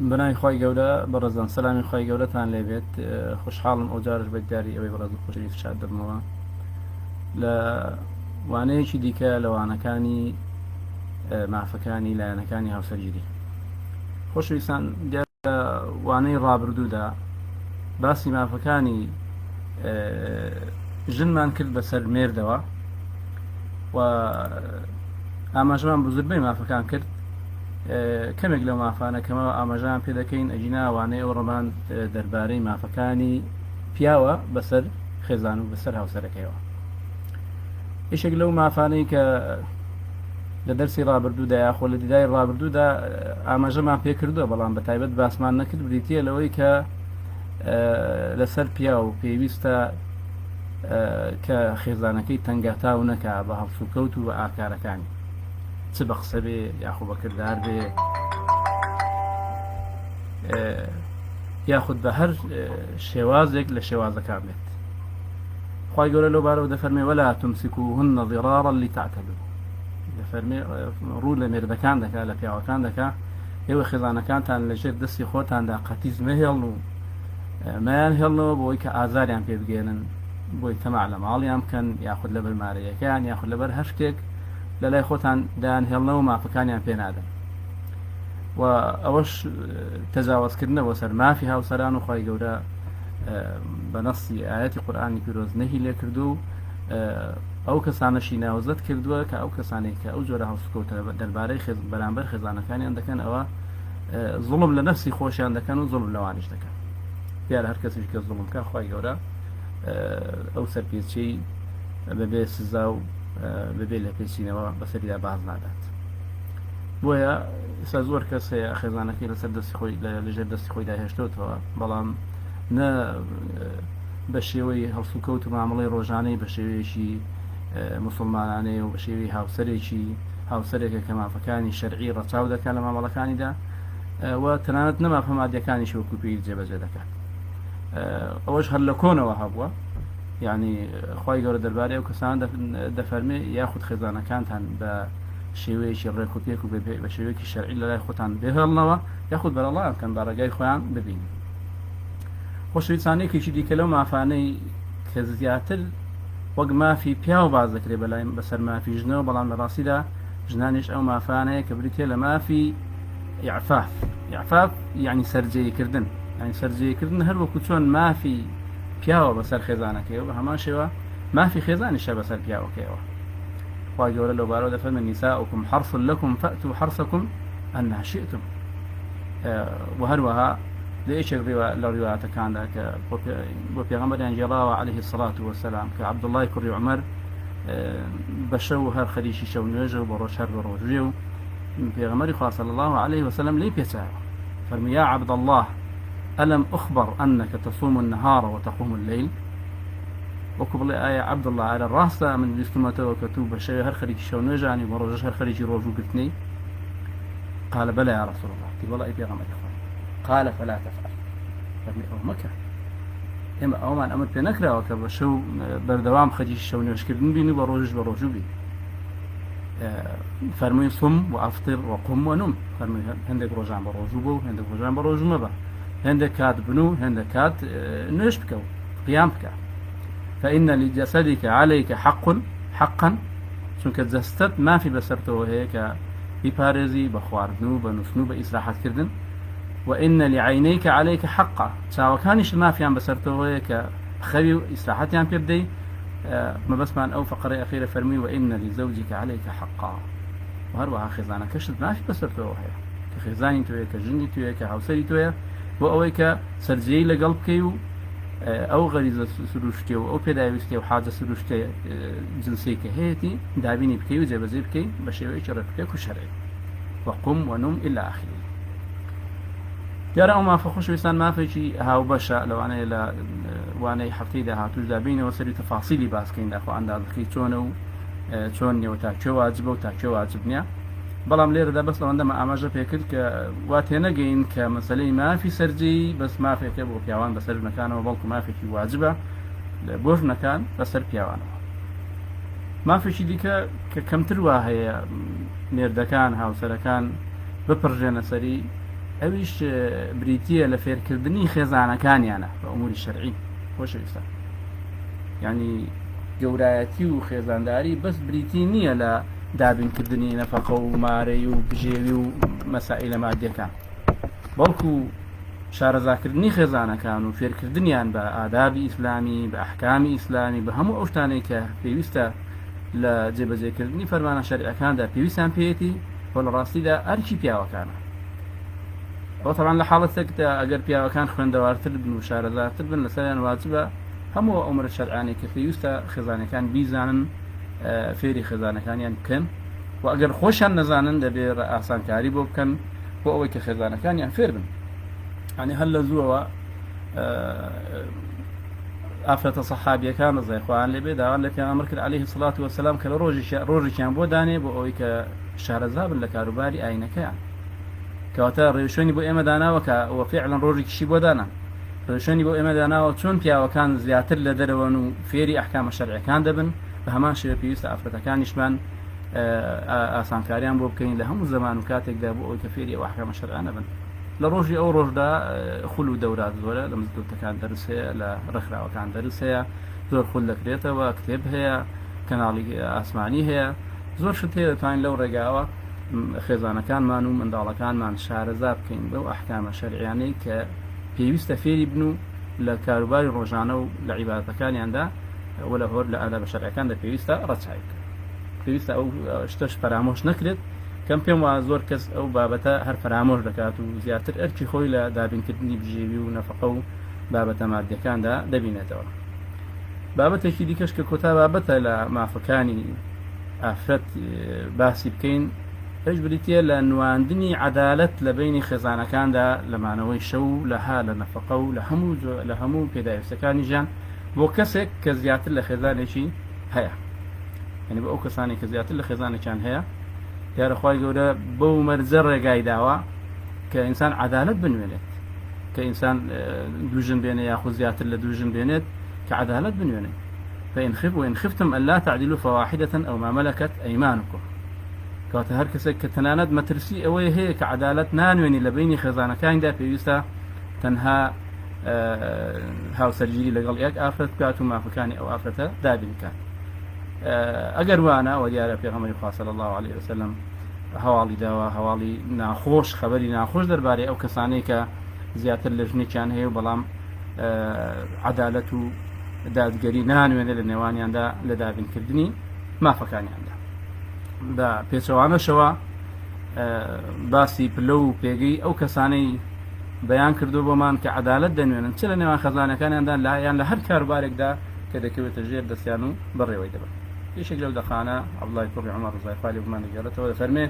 بنای خۆی گەورە بەڕێزان سەلامی خۆی گەورەتان لێبێت خوشحاڵم ئەو جارش بەدیاری ئەوەی بەڕێز خۆشەویست شاد دەبمەوە لە وانەیەکی دیکە لە وانەکانی مافەکانی لایەنەکانی هاوسەرگیری. خۆشەویستان دیارە وانەی ڕابردوودا باسی مافەکانی ژنمان کرد بەسەر مێردەوە و ئاماژەمان بزربەی مافەکان کرد. کەمێک لەو مافانە کەمەوە ئاماژان پێ دەکەین ئەجینا وانەیە ئەو ڕەمان دەربارەی مافەکانی پیاوە بەسەر خێزان و بەسەر هاوسەرەکەیەوە. یەکێک لەو مافانەی کە لە دەرسی ڕابردوودا یاخۆ لە دیدای ڕابردوودا ئاماژەمان پێ کردووە بەڵام بەتایبەت باسمان نەکرد بریتیە لەوەی کە لەسەر پیا و پێویستە کە خێزانەکەی تەنگاتاو نەکا بە هەڵسوکەوت و بە ئاکارەکانی چ بە قسە بێ یاخۆ بە کردار بێ یاخود بە هەر شێوازێک لە شێوازەکان بێت. خی گەورە لەو بارەوە دەفەرمێ وەلا تمسكوهن ضرارا لتعتدوا، دەفەرمێ ڕوو لە مێردەکان دەکا لە پیاوەکان دەکا ئێوە خێزانەکانتان لەژێر دەستی خۆتاندا قەتیز مەهێڵن و مایان هێڵنەوە بۆی کە ئازاریان پێ بگێنن بۆی تەماع لە ماڵیان بکەن یاخود لە بەرمارەیەکان یاخود لەبەر هەر شتێک لە لای خۆتان دایان هێڵنەوە مافەکانیان پێ نادەن و ئەوەش تەجاوزکردنەوە سەر مافی هاوسەران و خی گەورە بە نەسی ئاەتی قورئانی پیرۆز نەهی لێ کردو ئەو کەسانەشی ناوزەت کردووە کە ئەو کەسانێک کە ئەو جۆرە هەڵسوکەوتە دەربارەی بەرامبەر خێزانەکانیان دەکەن ئەوە زوڵم لە نەفسی خۆشیان دەکەن و زوڵم لەوانش دەکەن. دیارە هەر کەسێک کە زوڵمکە خی گەورە ئەو سەرپێچەی بەبێ سزا و بەبێ لە پێچینەوە بەسەریدا باز نادات. بۆیە ئێستا زۆر کەس هەیە خێزانەکەی لەسەر دەستی خۆی لەژێر دەستی خۆیدا هێشتوتەوە بەڵام نە بە شێوەی هەڵسوکەوت و مامەڵەی ڕۆژانەی بە شێوەیەکی موسڵمانانەی و بە شێوەی هاوسەرێکە کە مافەکانی شەرعی ڕەچاو دەکات لە مامەڵەکانیدا و تەنانەت نەمافە مادیەکانیشی وەکو پێی جێبەجێ دەکات. ئەوەش هەر لە کۆنەوە هەبووە، یعنی خی گەورە دەربارەی ئەو کەسان دەفەرمێ یاخود خێزانەکانتان بە شێوەیەکی ڕێک و پێک و بە شێوەیەکی شەرعی لە لای خۆتان بهێڵنەوە یاخود بەرەڵا بکەن بە ڕێگای خۆیان ببین. خۆشەویستانێکێکی دیکە لەو مافانەی کە زیاتر وەک مافی پیا و باز دەکرێت بەسەر مافی ژنەوە بەڵام لە ڕاستیدا ژنانیش ئەو مافانەیە کە بریتێ لە مافی یعفاف یعنی سەرجەییکردن، یعنی سەرجەییکردن هەر وەکو چۆن مافی پیاوە بەسەر خێزانەکەیەوە بە هەمان شێوە مافی خێزانیشە بەسەر پیاوەکەیەوە. خی گەورە لەو بارەوە دەفەرمێ نساؤکم حرث لكم فأتوا حرثكم أنى شئتم. وهروەها لە یەکێک لە ڕیواتەکاندا کە بۆ پێغەمبەریان گێڕاوە عەلەیهی السەڵات وەسەلام کە عەبدوڵڵای کوڕی عومەر بە شەو هەر خەریکی شەو نوێژە و بە ڕۆژ هەر بە ڕۆژوێ و پێغەمبەری خوا صلی الله عليه وسلم لێی پێچاوە فەرمووی یا عەبد الله ألم أخبر أنك تصوم النهار وتقوم الليل؟ وەکو بڵێ ئایا عەبدوڵڵا ئارە ڕاستە من بیستمەتەوە کە توو بە شەوێ هەر خەریکی شەو نوێژانی بە ڕۆژەش هەر خەریکی ڕۆژوو گرتنی؟ قال بلى يا رسول الله. والله أي پێغەمبەری خوا. قال فلا تفعل. فەرمی ئەوە مەکە، ئێمە ئەومان ئەمر پێ نەکراوە کە بە شەو بەردەوام خەریکی شەو نوێژکردن بین و بە ڕۆژش بە ڕۆژوو بین. فەرمووی صم وأفطر وقم ونم، فەرمووی هەندێک ڕۆژان بە ڕۆژوو بە و هەندێک ڕۆژان بە ڕۆژوو مەبە، هەندێک کات بن و هەندێک کات نوێژ بکە و قیام بکە. فإن لجسدك عليك حقا، چونکە جەستەت مافی بەسەرتەوە هەیە کە بیپارێزی بە خواردن و بە نووسن و بە ئیسراحەتکردن. وإن لعينيك عليك حقا، چاوەکانیش مافیان بەسەرتەوە هەیە کە خەوی و ئیسراحەتیان پێ بدەی. مەبەستمان ئەو فەقرەی ئەخیرە فەرمی وإن لزوجك عليك حقا. و هەروەها خێزانەکەشت مافی بەسەرتەوە هەیە کە خێزانی تۆیە کە ژنی تۆیە کە هاوسەری تۆیە بۆ ئەوەی کە سەرجەیی لەگەڵ بکەی و ئەو غەریزە سروشتێ و ئەو پێداویستێ و حاجە سروشتێ جنسی کە هەیەی دابینی بکەی و جێبەجێ بکەی بە شێوەیەکی ڕێکوپێک و شەرعی. وقم ونم إلى آخره. دیارە ئەو مافە خۆشەویستان مافێکی هاوبەشە لەوانەیە لە وانەی هەفتەی داهاتووش دابینەوە سەری تەفاسیلی باسکەین داخۆ ئەندازەکەی چۆنە و چۆن نیە و تا کوێ واجبە و تا کوێ واجب نییە. بەڵام لێرەدا بەس لەوەندەمە ئاماژە پێکرد کە وا تێنەگەین کە مەسەلەی مافی سەرجەیی بەس مافێکە بۆ پیاوان بەسەر ژنەکانەوە بەڵکو مافێکی واجبە بۆ ژنەکان بەسەر پیاوانەوە. مافێکی دیکە کە کەمتر وا هەیە مێردەکان هاوسەرەکان بپڕژێنە سەری ئەویش بریتیە لە فێرکردنی خێزانەکانیانە بە ئەموری شەرعی خۆشەویستە یعنی گەورایەتی و خێزانداری بەس بریتی نییە لە دابینکردنی نەفەقە و مارەی و بژێوی و مەسائلە مادیەکان بەڵکو شارەزاکردنی خێزانەکان و فێرکردنیان بە ئادابی ئیسلامی بە ئەحکامی ئیسلامی بە هەموو ئەو شتانەی کە پێویستە لە جێبەجێکردنی فەرمانە شەریعەکاندا پێویستیان پێیەتی بۆ لە ڕاستیدا ئەرکی پیاوەکانە بۆ تەمان لە حاڵەتێکدا ئەگەر پیاوەکان خوێندەوارتر بن و شارەزاتر بن لەسەریان واجبە هەموو ئەمرە شەرعانەی کە پێویستە خێزانەکان بیزانن فێری خێزانەکانیان بکەن و ئەگەر خۆشیان نەزانن دەبێت ئاسانکاری بۆ بکەن بۆ ئەوەی کە خێزانەکانیان فێر بن ینی هەر لە زووەوە ئافرەتە سەحابیەکان ڕزای لێبێ داوان لە پێغەمبەر کرد عەلەیهی سڵات وەسەلام کە لە ڕۆژێکیان بۆ دانێ بۆ ئەوەی کە شارەزا بن لە کاروباری ئاینەکەیان کەواتە ڕێوشێنی بۆ ئێمە داناوە کە وە فعلاً ڕۆژێکیشی بۆ دانا ڕێوشێنی بۆ ئێمە داناوە چۆن پیاوەکان زیاتر لە دەرەوەن و فێری ئەحکامە شەرعیەکان دەبن بە هەمان شێوە پێویستە ئافرەتەکانیشمان ئاسانکاریان بۆ بکەین لە هەموو زەمان و کاتێکدا بۆ ئەوەی کە فێری ئەو ئەحکامە شەرعیانە بن لە ڕۆژی ئەو ڕۆژدا خول و دەورات زۆرە لە مزگەوتەکان دەرس هەیە لە ڕێکخراوەکان دەرس هەیە زۆر خول دەکرێتەوە کتێب هەیە کەناڵی ئاسمانی هەیە زۆر شت هەیە دەتوانین لەو ڕێگاوە خێزانەکانمان و منداڵەکانمان شارەزا بکەین بەو ئەحکامە شەرعیانەی کە پێویستە فێری بن و لە کاروباری ڕۆژانە و لە عیبادەتەکانیاندا وە لە هۆر لە ئادابە شەرعیەکاندا پێویستە ڕەچاوی بکەن پێویستە ئەو شتەش پەرامۆش نەکرێت کەم پێم وایە زۆر کەس ئەو بابەتە هەر فەرامۆش دەکات و زیاتر ئەرکی خۆی لە دابینکردنی بژێوی و نەفەقە و بابەتە مادیەکاندا دەبینێتەوە بابەتێکی دیکەش کە کۆتا بابەتە لە مافەکانی ئافرەت باسی بکەین ئەوش بریتیە لە نواندنی عەدالەت لە بینی خێزانەکاندا لەمانەوەی شەو لەها لە نەفەقە و لە هەموو پێداویستەکانی ژیان بۆ کەسێک کە زیاتر لە خێزانێکی هەیە یعنی بۆ ئەو کەسانی کە زیاتر لە خێزانێکیان هەیە دیارەخوای گەورە بەو مەرجە ڕێگای داوە کە ئینسان عەدالەت بنوێنێت کە ئینسان دووژن بێنێ یاخود زیاتر لە دووژن بێنێت کە عەدالەت بنوێنێت وإن خفتم ألا تعدلوا فواحدة أو ما ملكت أيمانكم کەواتە هەر کەسێک کە تەنانەت مەترسی ئەوەی هەیە کە عەدالەت نانوێنی لە بینی خێزانەکانیدا پێویستە تەنها هاوسەرگیری لەگەڵ یەک ئافرەت بکات و مافەکانی ئەو ئافرەتە دابین بکات ئەگەر وانە و دیارە پێغەمبەری خوا صلی الله عليه وسلم هەواڵی داوە هەواڵی ناخۆش خەبەری ناخۆش دەربارەی ئەو کەسانەی کە زیاتر لە ژنێکیان هەیە و بەڵام عەدالەت و دادگەری نانوێنێت لە نێوانیاندا لە دابینکردنی مافەکانیاندا بە پێچەوانەشەوە باسی پلە و پێگەی ئەو کەسانەی بەیان کردو بۆمان کە عەدالەت دەنوێنن چ لە نێوان خەزانەکانیاندا لایەن لە هەر کاربارێکدا کە دەکەوێتە ژێر دەستیان و بەڕێوەی دەبن یەکێک لەو دەخانە عەبدوڵای کوڕی عومەر ڕزای خوا لێ بمان دەگێڕێتەوە دەفەرمێ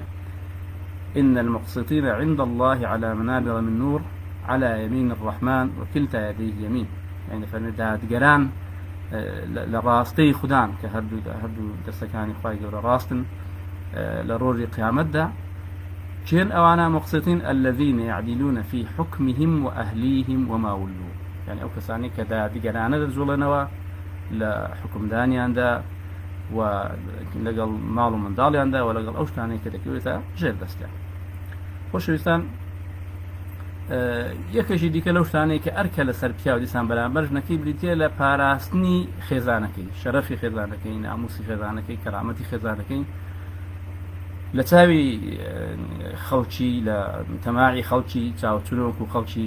إن المقسطين عند الله على منابر من نور على يمين الرحمن وكلتا يديه يمين يعني فرمي دادگەران لە ڕاستی خوددان کە هەردوو دەستەکانی خوای گەورە ڕاستن لە ڕۆژی قیامەتدا چێن ئەوانە مقسطین الذين يعدلون في حكمهم وأهليهم وما ولوا يعني ئەو کەسانی کە دادگەرانە دەجوڵێنەوە لە حکمدانیاندا و لەگەڵ ماڵ و منداڵیاندا و لەگەڵ ئەو شتانەی کە دەکەوێتە ژێر دەستیان خۆشەویستان یەکێکی دیکە لەو شتانەی کە ئەرکە لەسەر پیا و دیسان بەرامبەر ژنەکەی بریتە لە پاراستنی خێزانەکەی شەرەفی خێزانەکەی ناموسی خێزانەکەی کەرامەتی خێزانەکەی لە چاوی خەڵکی لە تەماعی خەڵکی چاوچونۆک و خەڵکی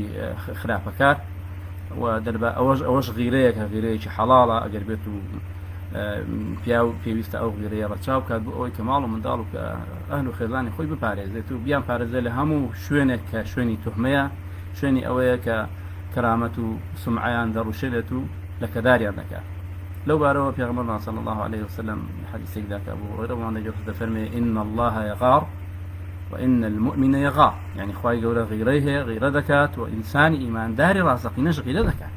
خراپەکار و دەربا ئەوەش غیرەیەکە غیرەیەکی حەڵاڵە ئەگەر بێت و پیا و پێویستە ئەو غیرەیە ڕەچاو بکات بۆ ئەوەی کە ماڵ و منداڵ و کە ئەهل و خێزانی خۆی بپارێزێت و بیان پارێزێت لە هەموو شوێنێک کە شوێنی توهمەیە شوێنی ئەوەیە کە کەرامەت و سمعەیان دەڕوشێت و لە کەداریان دەکات لەو بارەوە پێغەمبەر صلی الله عليه وسلم حدیثێکدا کە ئەبوو هورەیرە دەگەڕێت دەفەرمێ إن الله يغار وإن المؤمن يغار يعني خوای گەورە غیرەی هەیە غیرە دەکات و ئینسانی ئیمانداری ڕاستەقینەش غیرە دەکات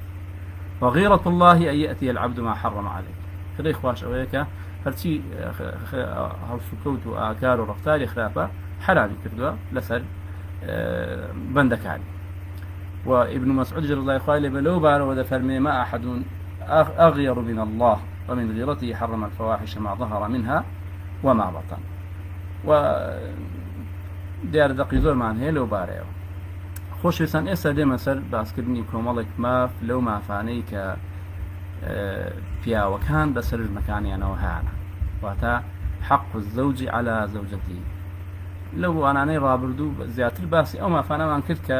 وغيرة الله أن يأتي العبد ما حرم عليه خدای خوش ئەوەیە کە هەرچی هەڵسوکەوت و ئاکار و ڕەفتاری خراپە حرامی کردووە لەسەر بەندەکانی و ابن مسعود رضي الله عنه لو بارو ودفرمي ما أحد أغير من الله ومن غيرته حرم الفواحش ما ظهر منها وما بطن و دیار دقی زۆرمان هەیە لەو بارەیەوە خۆشویستان ئێستا دێمە سەر باسکردنی کۆمەڵێک ماف لەو مافانەی کە پیاوەکان بەسەر ژنەکانیانەوە هەیەە واتە حەق الزەوجی عەلا زەوجەتی لەو وانانەی ڕابردوو زیاتر باسی ئەو مافانەمان کرد کە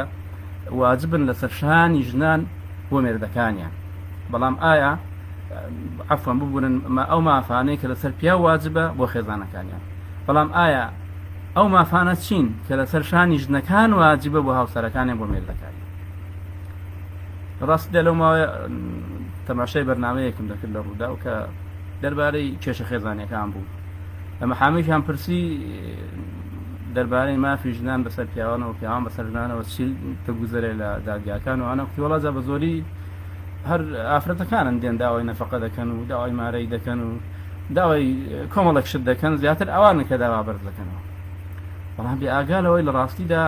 واجبن لەسەر شانی ژنان بۆ مێردەکانیان بەڵام ئایا عەفوەن ببوورن ئەو مافانەی کە لەسەر پیا واجبە بۆ خێزانەکانیان بەڵام ئایا ئەو مافانە چین کە لەسەر شانی ژنەکان واجبە بۆ هاوسەرەکانیان بۆ مێردەکانی ڕاست لەو ماوەیە تەماشای بەرنامەیەکم دەکرد لە ڕوودا و کە دەربارەی کێشە خێزانیەکان بوو لە مەحامەیەکیان پرسی دەربارەی مافی ژنان بەسەر پیاوانەوە پیاوان بەسەر ژنانەوە چی تەگوزەرێ لە دادگاکان و ئەنە قوتی وەڵا بە زۆری هەر ئافرەتەکانن دێن داوای نەفەقە دەکەن و داوای مارەی دەکەن و داوای کۆمەڵێک شت دەکەن زیاتر ئەوانە کە داوا بەرز دەکەنەوە بەڵام بێ ئاگالەوەی لە ڕاستیدا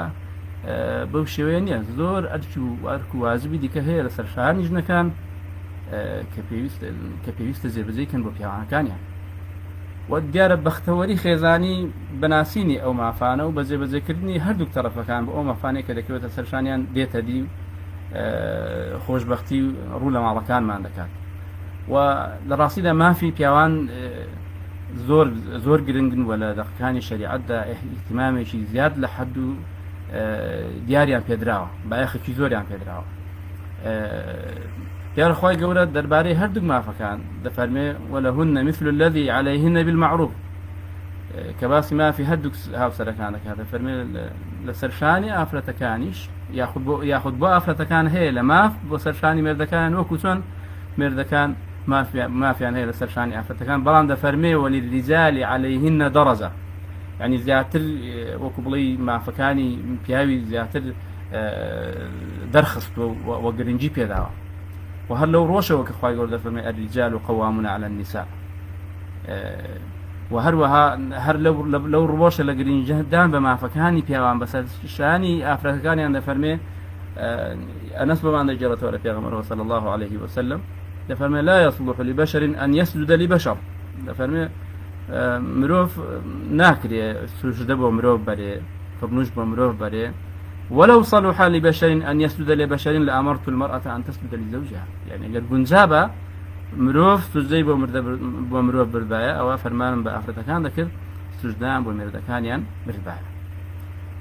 بەو شێوەیە نییە زۆر ئەرکی و ئەرک و واجبی دیکە هەیە لەسەر شانی ژنەکان کە پێویستە جێبەجێکەن بۆ پیاوانەکانیان وە دیارە بەختەوەری خێزانی بەناسینی ئەو مافانە و بە جێبەجێکردنی هەردوو تەرەفەکان بە ئەو مافانەی کە دەکەوێتە سەرشانیان دێتە دی خۆشببختی ڕوو لە ماڵەکانمان دەکات و لە ڕاستیدا مافی پیاوان زۆر گرنگن وە لە دەقەکانی شەریعەتدا ئیحتیمامێکی زیاد لە حەد و دیاریان پێدراوە بایەخێکی زۆریان پێدراوە دیارە خۆی گەورە دەربارەی هەردوو مافەکان دەفەرمێ وەلەهن مثل الذي عليهن بالمعروف کە باسی مافی هەردوو هاوسەرەکان دەکات دەفەرمێ لە سەرشانی ئافرەتەکانیش یاخود بۆ ئافرەتەکان هەیە لە ماف بۆ سەرشانی مێردەکان وەکو چۆن مێردەکان مافیان هەیە لە سەرشانی ئافرەتەکان بەڵام دەفەرمێ وەللریجال عليهن دەرەجە یعنی زیاتر وەکو بڵی مافەکانی پیاوی زیاتر دەرخست و گرنگی پێداوە وهر لو روشوا كخواي قول دفرمي الرجال قوامون على النساء وهروها هر لو روشة لقرين جهدان بما فكاني بيوان بس شاني أفريقاني عند فرمي أنس بما نجرته ولا بيغمره صلى الله عليه وسلم دفرمي لا يصلح لبشر أن يسجد لبشر دفرمي مروف ناكري سجد بو مروف بري فبنوش بو مروف بري ولو صلح لبشر أن يسجد لبشر لأمرت المرأة أن تسجد لزوجها يعني قال بنجابة مروف سجدي بمروف برباية أو فرمان بأفرتكان ذكر سجدان بمردكان يعني برباية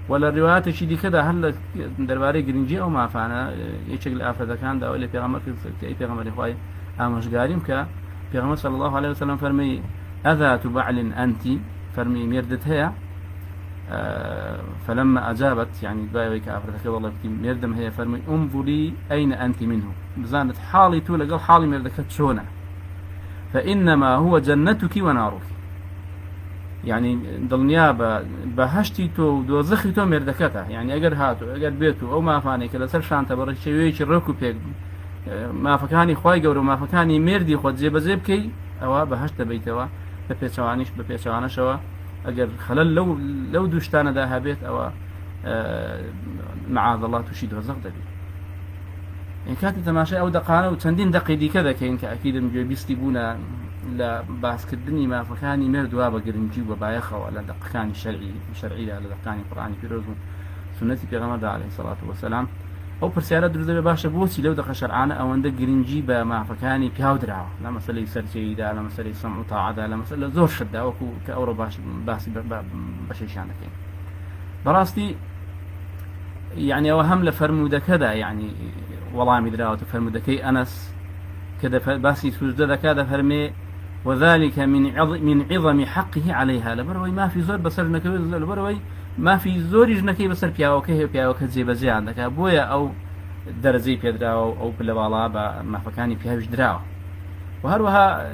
ولا الروايات شدي كذا هل درباري جرينجي أو ما فانا يشكل أفرتكان ده أولي بيغمر في بيغمر إخوائي أمش قاريم كا بيغمر صلى الله عليه وسلم فرمي أذات بعل أنت فرمي مردت هي فلما أجابت يعني بايك أفرتك والله مردم هي فرمي انظري أين أنت منه بزانت حالي تولى قال حالي مردكت شونا فإنما هو جنتك ونارك يعني دنيا بهشتي تو دوزخي تو مردكتها يعني أجر هاتو أجر بيتو أو ما فاني كلا سر شانتا برك شويش الركوب ما فكاني خواي جورو ما فكاني مردي خود زيب كي أو بهشت بيتوا ببيتشوانشوا أجر خلال لو دوشتانا ده بيت أو معاذ الله تشيد وزغ دبي إن كانت تماشي أو دقانة وتندين دقي دي كذا كين كأكيد مجيبستي بونا لا باسكدني ما فكاني مرد وابا قرنجي وبايخة ولا دقاني شرعي على دقاني قرآني في رزم سنتي في غمر عليه الصلاة والسلام أو برسالة دروزة باشا بوتي لو دق شرعانة أو عندك قرنجي بما فكاني بياو درعا لا مسألة يسر جيدة لا مسألة يسمع طاعة لا مسألة زور شدة وكو كأورو باسي بشيشان كين براستي يعني أوهم لفرمودة كذا يعني والله مدراوة فرمودة كي أنس كذا باسي سجدة كذا فرمي وذلك من عظم حقه عليها لبروي ما في زور بسر نكوي لبروي ما في زور جنكي بسر بياوكه زي بزي عندك بويا أو درزي بيدراو أو بلوالا ما فكاني بياوش دراو وهروها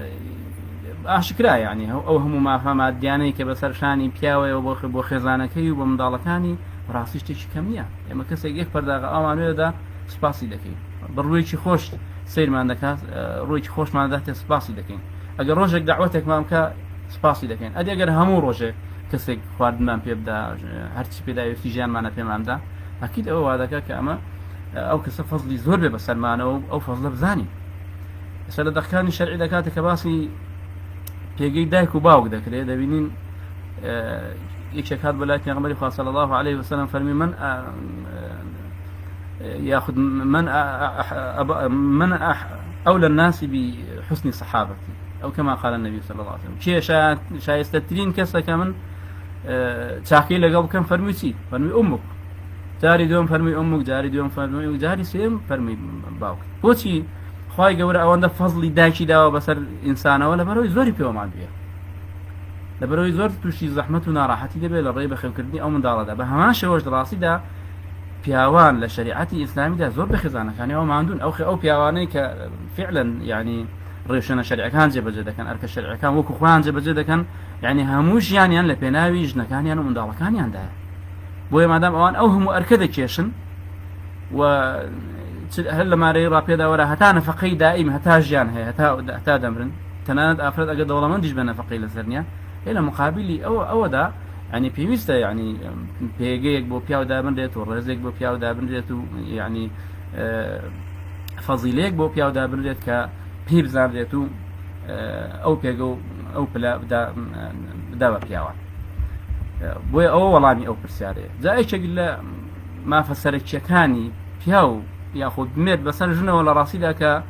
أشكرا يعني أو هم ما فهم الدياني كبسر شاني بياوي وبو خزانكي وبمضالكاني راسيش تشي كمية يعني كسي يك برداغ أمانوية دا سباسي دكي برويشي خوش سير ما عندك رويشي خوش ما عندك سباسي دكين أجر روجك دعوتك ما أمك سباسي دكين أدي أجر همو روجك كسي خواردمان بيبدا هرتش بدا يفتيجان معنا في مامدا أكيد أو هذا كأما أو كسر فضلي زور بسلمان أو فضل بزاني سأل دكان الشرعي دكاتك كباسي بيجي دايك وباوك دكري دبينين يكشك هذا بلاك يا غمري صلى الله عليه وسلم فرمي من ياخذ من أولى الناس بحسن صحابتي، أو كما قال النبي صلى الله عليه وسلم. شيء شايستترين كسا كمن تحكي لقب كم فرميتي فرمي أمك، جاري دوم فرمي أمك، جاري دوم فرمي، جاري سيم فرمي باوك. بوتي خواهي قورا أولا فضلي دايشي داوا بسر إنسانا ولا بروي زوري بيوم عاد بيه، لبروي زور توشي زحمتنا راحتي دبي للريبة خيم كردني أو من دارا دا بهمان شوش راسي دا بياوان لشريعتي إسلامي دا زور بخزانة كان يوم عندون أو بياواني فعلا يعني ريشنا شريعة كان جبجة كان أرك الشريعة كان وكو خوان جبجة كان يعني هموش يعني أن لبناوي جنا كان يعني من دارا كان يعني دا بوي مادام أوان أو هم أركده كيشن و هل ما ري رابيدا ولا هتا نفقي دائم هتا جيان هي هتا دمرن تناد افراد اجد والله ما نديش بنا نفقي لسرنيا الى مقابل او دا يعني بيوستا يعني بيجيك بو بياو دا بنديت ورزق بو بياو دا بنديت يعني فضيليك بو بياو دا بنديت ك بيبزان ديتو او بيجو او بلا دا بياو بو او والله او برساري زاي شغله ما فسرت شكاني بياو ياخذ ميت بسر جنة ولا راسي ذاك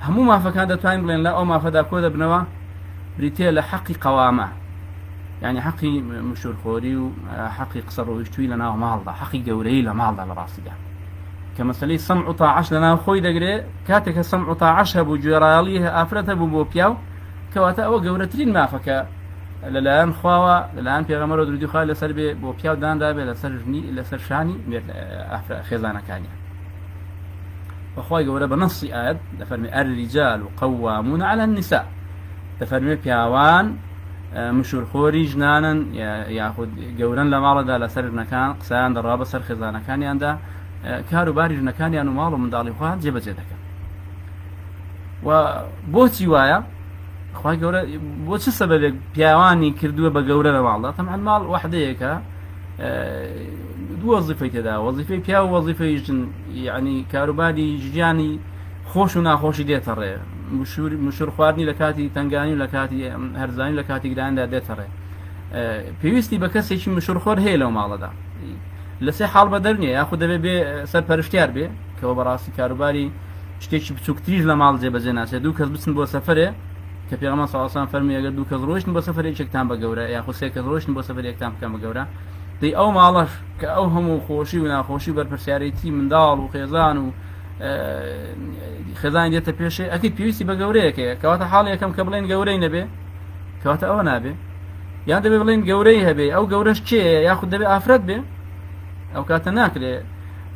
همو ما فكان دتوين بلين لا أو ما فدا كودا بنوا بريتيل لحقي قوامة، يعني حقي مشور خوري وحقي قصر ويشتوي لنا ومالضة حقي جوري لمالضة لراسي ذا كمثلي سمع طاعش لنا خوي دقري كاتك سمع طاعشها بجراليه أفرتها ببوبياو كواتا أو جورتين ما فكا للآن خواوا للآن في غمر ودردي خال لسر بوبياو دان دابي لسر شاني خزانة كانيا. وخواي قوله بنص آيات دفرمي الرجال قوامون على النساء، دفرمي بياوان مشور خوري جنانا ياخذ قولا لماردا لسر مكان قسان درابة سر خزانة كان ياندا كارو بارج مكان يانو مالو من دالي خوان جيب جدك وبوتي وايا خواي قوله بوتش السبب بياواني كردوه بقوله لمالدا طبعا مال وحديك دو وظيفة كذا وظيفة بيا ووظيفة يجن يعني كاروباري جياني خوش وناخوش ديتره مشور خوارني لكاتي تنقاني لكاتي هرزاني لكاتي قدان دا ديتره بيوستي بكسي شي مشور خور هي لو مالا دا لسي حال بدرني ياخذ بي سر پرشتيار بي كو براسي كاروباري شتيش بسوكتريج لمال جيب جناسه دو كز بسن بو سفره كبيغمان صلى الله عليه وسلم فرمي اگر دو كز روشن بو سفره يكتام بغوره ياخذ سي كز روشن بو سفره يكتام كم بغوره دي او مالش كأو هم خوشي وناخوشي برپرسياريتي من دال وخيزان و خزان ديتا بيشي اكيد بيوسي بقوريه كواتا حالي كم قبلين قوري نبي كواتا او نابي يعني دبي بلين قوريه بي او قورش چي ياخد دبي افرد بي او كاتا ناكلي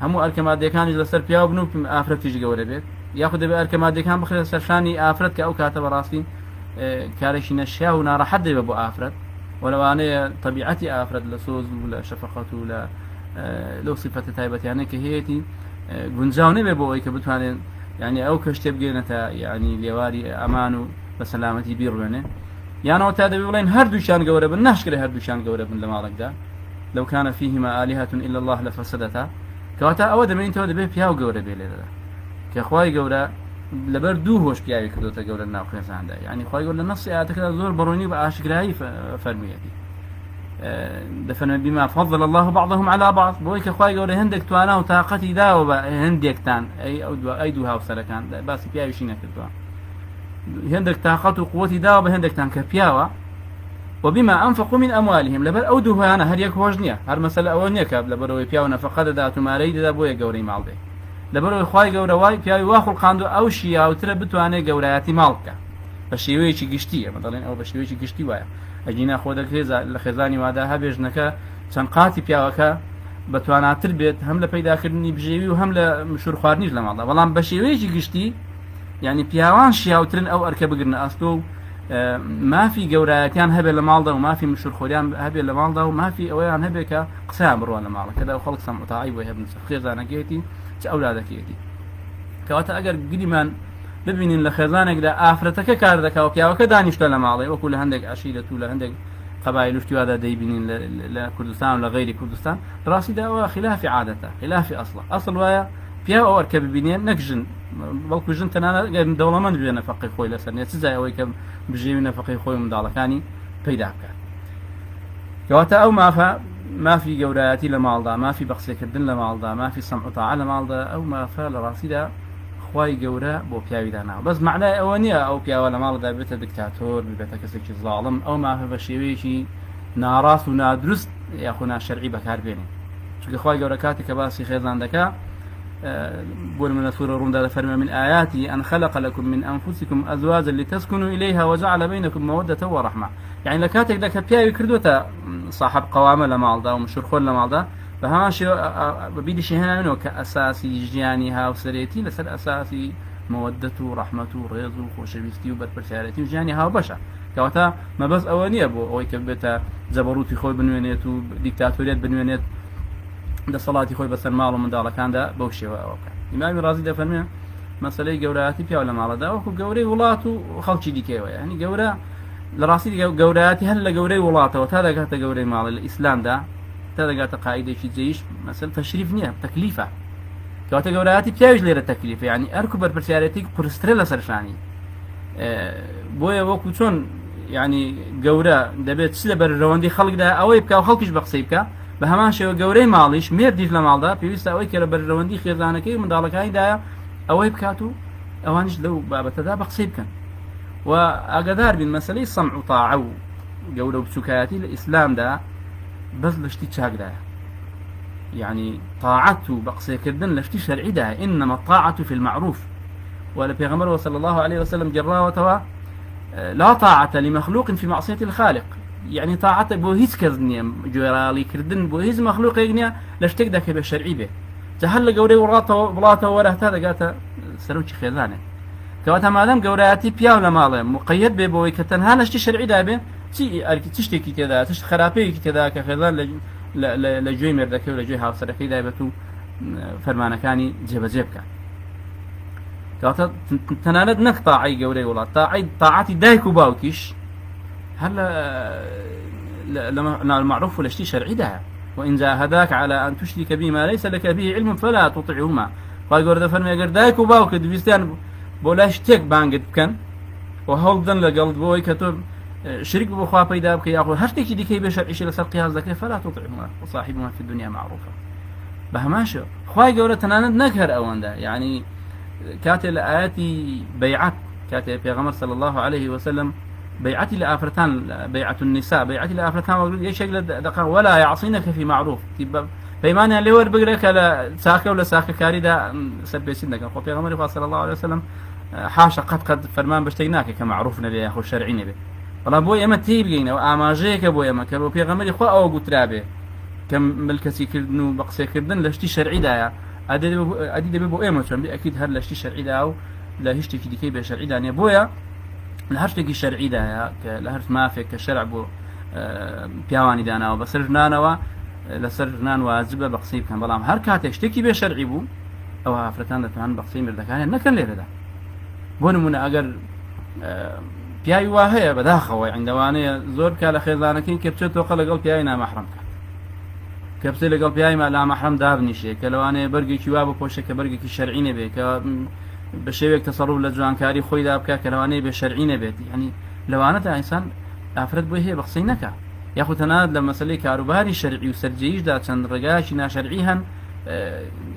همو اركمادي كان لسر بياو بنوك افرد تيجي قوري بي ياخد دبي اركمادي كان بخير سرشاني افرد كأو كاتا براسي كارشي نشيا ونارا حد ببو افرد ولو أنا طبيعتي أفرد لصوز ولا شفقة ولا لو صفة تايبة يعني كهيتي جنجاوني ببوي كبتوانين يعني أو كشتب جينتا يعني ليواري أمانو بسلامتي بيرونه يعني وتاد بيقولين هردوشان جورب النشكر هردوشان جورب لما رجع لو كان فيهما آلهة إلا الله لفسدتا كواتا أود من أنت ود به بياو جورب ليلا كأخوي جورا لبر دوهوش بياوي كدوتا جورا ناقص عنده يعني خوي يقول النص كذا زور بروني بأشكراي فرميتي دفن بما فضل الله بعضهم على بعض بويك خوي يقول هندك توانا وطاقتي دا وهندك تان أي دوها وسلكان بس بياوي شينا كدوا هندك طاقت وقوتي دا وبهندك تان كبياوا وبما أنفقوا من أموالهم لبر أودوها أنا هريك وجنيا هر مسألة أولنيا كاب لبروي بياو نفقد دا تماري دا بويا جوري مالبي لبروي خوي جورا واي بياوي واخل قاندو أو شيء أو ترى بتواني جورياتي مالك بشيويشي قشتيه مثلا أو بشيويشي قشتي وايا أجينا خودك لخزاني وهذا هبيجنك تنقاتي بياوكا بتوانا تربيت هم لبيدا كرني بجيوي وهم لمشور خوارنيش لمالدا والله بشيويشي قشتي يعني بياوان شياوترن أو أركب قرنا أصلو ما في جورياتيان هبي لمالدا وما في مشور خوريان هبي لمالدا وما في أويان هبي كقسام بروان لمالدا كذا وخلق سمع طاعي ويهب نسخ خزانة كيتي أولادك كيتي كواتا أجر قديمان ببینین لخزانك دا آفرتك كار دكا وبياوك دانيش لماضي وكل هندك عشيرة ولا هندك قبائل وشتوا دا يبينين لكردستان ولا غير كردستان راسي دا خلاف عادته خلاف أصل ويا بياو أو أركب بينين نكجن بلكو جن تنانا دولة من بينا فقي خوي لسر نتزاي أو يكب بجي من فقي خوي من دالكاني بيداك كواتا أو ما فا مافی گەورایەتی لە ماڵدا، مافی بەقسێکردن لە ماڵدا، مافی سەمع و تاعە لە ماڵدا، ئەو مافە لە ڕاستیدا خوای گەورە بۆ پیاوی داناوە. بەس معنای ئەوە نییە ئەو پیاوە لە ماڵدا بێتە دیکتاتۆر، بێتە کەسێکی زاڵم، ئەو مافە بە شێوەیەکی ناڕاست و نادروست یاخو ناشەرعی بەکاربێنێ. چونکە خوای گەورە کاتێک کە باسی خێزان دەکا بۆ من سورة الروم فرمى من آياته أن خلق لكم من أنفسكم أزواجا لتسكنوا إليها وجعل بينكم مودة ورحمة. يعني لكاتك لك بياوي كردوتا صاحب قوامة لمالدا ومشرخون لمالدا فهما شيء بيدي شيء هنا منه كأساسي جيانيها وسريتي لسر أساسي مودة ورحمة وريض وخوشويستي وبربرشارتي وجيانيها وبشا كواتا ما بس أوانية بو أوي كبتا زبروتي خوي بنوينيت وديكتاتوريات بنوينيت ده صلاتي خوي بس المال ومن دار كان ده بوشي وأوكا إمام رازي ده فرمي مسألة جوراتي بيا ولا مال ده وكو جوري ولاته وخلشي ديكيوا يعني جورا لراسي جوراتي هلا جوري ولاته وهذا قاعد جوري مال الإسلام ده هذا قاعد قاعدة في زيش مثلا تشريف نية تكليفة كواتا جوراتي بياوش ليرة تكليفة يعني أركب برسيارتي كورستريلا سرشاني بويا وكو شون يعني جورا دبيت سلا بالرواندي خلق ده أو يبكى وخلقش بقصيبك بهمان شو جوري ماليش ميرديف لمالدا بيوستا أوي كلا بالرواندي خيزانكي من دالك هاي ده أو يبكاتو أوانش لو بابته ده بقصيبك وأقدار بالمسألة السمع وطاعة جورا بسكاتي الإسلام ده بس لشتي تشاق ده يعني طاعته بقصي كردن لشتي شرعي ده إنما الطاعة في المعروف ولا بيغمر صلى الله عليه وسلم جراه وتوا لا طاعة لمخلوق في معصية الخالق يعني طاعة بوهيز كردنيا جورالي كردن بوهيز مخلوق يجنيا لشتك ده كبه شرعي به تهل جوري وراته بلاته وره هذا جاته سروش خيزانه كواتا مادام جوراتي بيا ولا ماله مقيد ببوي كتنها لشتي شرعي ده به تشتكي كذا تشت خرابي كذا كخيزان لجوي مردكي ولا جوي هاوسركي ده بتو فرمانه كاني جيبك كواتا تنالد نقطعي جوري ولا طاعتي دايكو باوكيش هلا لما المعروف ولا شيء شرعي ده وإن جاهداك على أن تشرك بما ليس لك به علم فلا تطعهما فيقول ده فرمي أجر دايك وباوك دبيستان بولاش تك بانجد كان وهول ذن لقلب بوي كتب شريك بخوا بيدا بك ياخذ هرتك دي كي بشر شيء لسر قياس ذكر فلا تطعهما وصاحبهما في الدنيا معروفة بهماشو خواي قولة تناند نكر أوان ده يعني كاتل آياتي بيعت كاتل بيغمر صلى الله عليه وسلم بيعتي لآفرتان بيعة النساء بيعتي لآفرتان وقل يشكل دقا ولا يعصينك في معروف بيمانها اللي هو بقرك لا ساكة ولا ساكة كاريدا سبي سنك أخو بيغمر صلى الله عليه وسلم حاشا قد فرمان بشتيناك كمعروفنا بي أخو الشرعين بي والله بوي أما تيبقينا وآماجيك بوي أما كبو بيغمر خو أو قلت رابي كم ملكسي كردنو بقسي كردن لشتي شرعي دايا أدي ببو إيما أكيد هر لشتي شرعي داو لا هشتي كي ديكي بشرعي دانيا بويا لهرشتێکی شەرعی دایە کە لە هەر مافێک کە شەرع بۆ پیاوانی داناوە بەسەر ژنانەوە لەسەر ژنان واجبە بە قسەی بکەن بەڵام هەر کاتێک شتێکی بێ شەرعی بوو ئەوە ئافرەتان دەتوانن بە قسەی مردەکانیان نەکەن لێرەدا بۆ نمونە ئەگەر پیاوی وا هەیە بەداخەوە عندەوانەیە زۆر کە لە خێزانەکەی کە بچێتەوە لەگەڵ پیاوی نامەحرەم کە بچێت لەگەڵ پیاوی نامەحرەم دابنیشێ کە لەوانەیە بەرگێکی وا بپۆشێ کە بەرگێکی شەرعی نەبێ کە بشيوك تصرف لجوانكاري خوي دابكا كلواني بشرعي نبيت يعني لوانته انسان افرد بويه بقصينك ياخذ تناد لما سلي كاروباري شرعي وسرجيش دا چند رجاش نا شرعيهن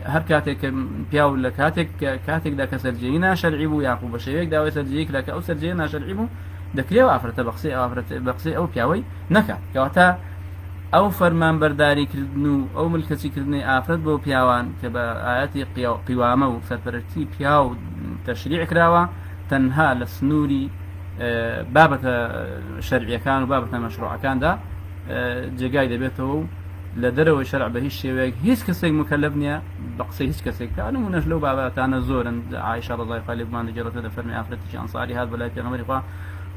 هر كاتك بياو ولا كاتك دا كسرجينا شرعي بو ياخذ بشيوك دا سرجيك لك او سرجينا شرعي بو دكريو افرد بقصي او افرد بقصي او بياوي نكا كواتا او فرمان برداري كردنو او ملكسي كردني افرد بو بياوان كبا آياتي قوامه وسربرتي بياو تشريع كراوه تنها لسنوري بابة شرعية كان وبابة مشروع كان ده جاي دبيته لدرو شرع به الشيء هيس كسيك مكلفني بقصي هيس كسيك كانوا منجلو بابا انا زورا عائشة رضي الله عنها ما نجرت هذا فرمي افرتي انصاري هذا بلاي پیغمبر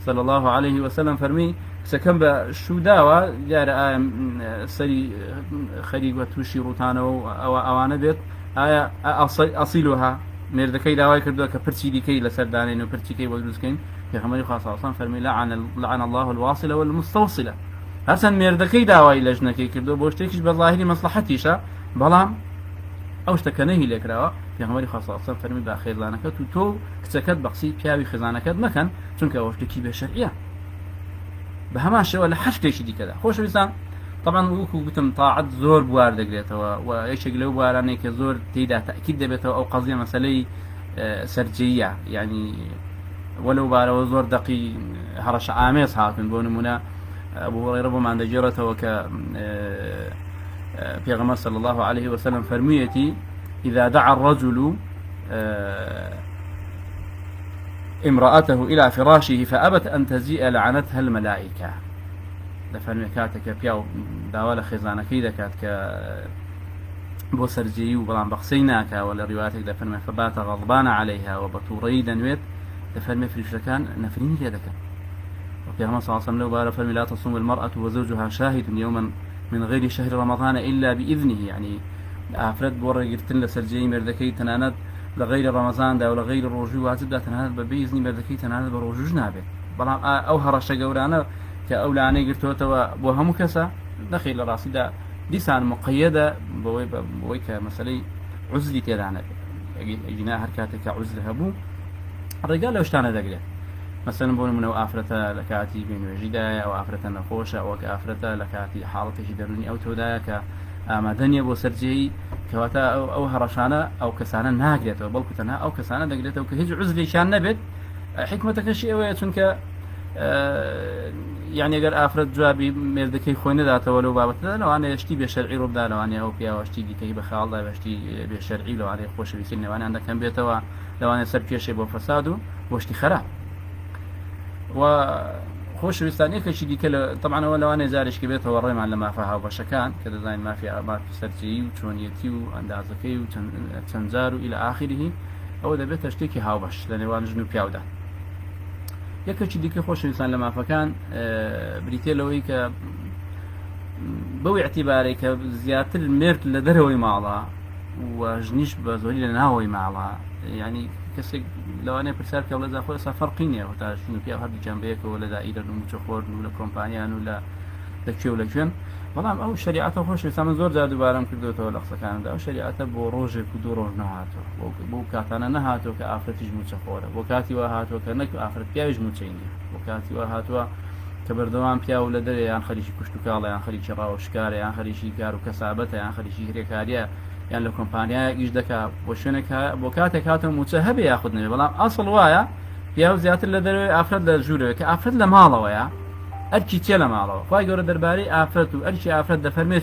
صلى الله عليه وسلم فرمي سكن بشو داوا جار سري خريج وتوشي روتانا او اوانه بيت ايا اصيلها مردكي داوای کردو که پرچی دیکی لسردانین و پرچی کی وجودکین پیغمبر خاص اصلا فرمی لعن الله الواصل والمستوصله هرسن مردكي داوای لجنکی کردو بوشتیش به ظاهری مصلحتیشا بلام اوش تکنهی لکراوا پیغمبر خاص اصلا فرمی با خیزانکت تو کتکت بقسی پیاوی خیزانکت مکن چون که اوشتکی به شرعیه به همان شو ولا حشتش دی کدا خوش بسان طبعا وكو بتم طاعت زور بوار دقريتها وإيش لو بواراني كزور تيدا تأكيد دبته أو قضية مسألة سرجية يعني ولو بارو زور دقي هرش عاميس هاتن بون منا أبو هريرة بما عند جرته وك في صلى الله عليه وسلم فرميتي إذا دعا الرجل امرأته إلى فراشه فأبت أن تجيء لعنتها الملائكة دفرمي كاتك بياو داوال خزانة كيدا كاتك بو سرجي وبلان بقسيناك ولا رواياتك دفرمي فبات غضبان عليها وبطوريدا نويت دفرمي في الشكان نفريني ليدك وفي صلى الله عليه وسلم لو بار فرمي لا تصوم المرأة وزوجها شاهد يوما من غير شهر رمضان إلا بإذنه يعني أفرد بورا قلتن لسرجي مردكي تناند لغير رمضان دا ولا غير الرجوع تبدا تناند بإذن مردكي تناند بروجوج نابت بلان أو هرش قورانا كأولاني قلتوها بوهم كسا دخيل راسي دا لسان مقيدة بوي كمسألة عزلي تيرانا جنا حركاتك عزل هبو الرجال لو اشتانا دقيقة مثلا بقول منو آفرته لكاتي بين وجدايا أو آفرته نخوشة أو كآفرته لكاتي حالته دروني أو تودايا كآمدنيا بو سرجي كواتا أو هرشانة أو كسانة ناقلته بل كتنها أو كسانة دقيقته وكهج عزلي شان نبت حكمتك الشيء ويتونك يعني اگر افراد جوابی مردکی خوینه داته ولو بابته لو انا اشتی به شرعی رو بدا لو انا او پیا اشتی دیگه به خیال دا اشتی به شرعی لو انا خوش بيسين لو انا عندك كم بيته لو انا سر پیش بو فساد و اشتی خراب و خوش بيستاني كشي دي طبعا لو انا زارش كبيته وري معلم فيها وبشكان كذا زي ما في سرجي وشونيتي واندازكي وتنزار الى اخره او ده بيت اشتكي هاوبش لان وان جنو بياودا یەکێکی دیکە خۆشەویستان لە مافەکان بریتێ لەوەی کە بەو اعتیبارەی کە زیاتر مرد لە دەرەوەی ماڵە و ژنیش بە زۆری لە ناوەی ماڵە یعنی کەسێک لەوانەیە پرسیار کە وڵە زاخۆ ئێستا فەرقی نییە تا ژن و پیا هەردوو جەمبەیەکەوە لە دائیرە و موچە خۆردن و لە کۆمپانیان و لە کوێ و لە کوێن بەڵام ئەو شریعەتە خۆشەویستان من زۆر جار دووبارەم کردوێتەوە لە قسەکانمدا ئەو شریعەتە بۆ ڕۆژێک و دوو ڕۆژ نەهاتووە بۆ کاتانە نەهاتووە کە ئافرەتیش موچە خۆرە بۆ کاتی وا هاتووە کە نەک ئافرەت پیاویش موچەی نییە بۆ کاتی وا هاتووە کە بەردەوام پیا و لە دەرێ یان خەریکی کوشت و کاڵە یان خەریکی ڕاوشکارە یان خەریکی کار و کەسابەتە یان خەریکی هرێکاریە یان لە کۆمپانیایە ئیش دەکات بۆ شوێنێک بۆ کاتێک هاتووە موچە هەبێ یاخود نەبێ بەڵام ئەسڵ وایە پیا و زیاتر لە دەرەوەی ئافرەت لە ژوورەوە کە ئافرەت لە ماڵەوەیە ئەرکی چێ لە ماڵەوە خوای گەورە دەربارەی ئافرەت و ئەرکی ئافرەت دەفەرمێ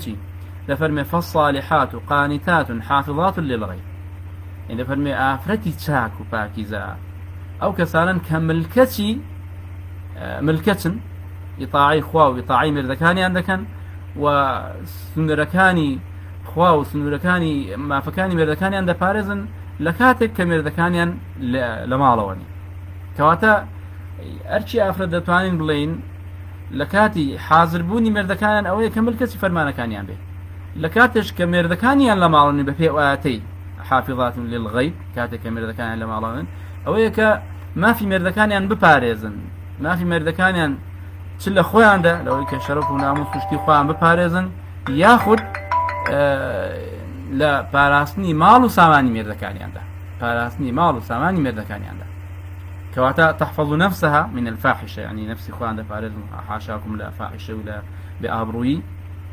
دەفەرمێ فالصالحات قانتات حافظات للغيب يعني دەفەرمێ ئافرەتی چاک و پاکیزە ئەو کەسانن کە ملکەچن ئیطاعی خوا و ئیطاعی مردەکانیان دەکەن و سنوورەکانی خوا و سنوورەکانی مافەکانی مردەکانیان دەپارێزن لە کاتێک کە مردەکانیان لە ماڵەوەنی کەواتە ئەرچی ئافرەت دەتوانین بڵێین لە کاتی حاضربوونی مردەکانیان ئەوەیە کە ملکەچی فەرمانەکانیان بێت لە کاتێش کە مێردەکانیان لە ماڵن بە پێ ئاەتەی حافظات للغیب کاتێک کە مێردەکانیان لە ماڵەوەن ئەوەیە کە مافی مێردەکانیان بپارێزن مافی مێردەکانیان چ لە خۆیاندا لەوەی کە شەرەف و ناموس و شتی خۆیان بپارێزن یاخود لە پاراستنی ماڵ و سامانی مێردەکانیاندا پاراستنی ماڵ و سامانی مێردەکانیاندا كواتا تحفظ نفسها من الفاحشة يعني نفسي خوان دفارز حاشاكم لا فاحشة ولا بأبروي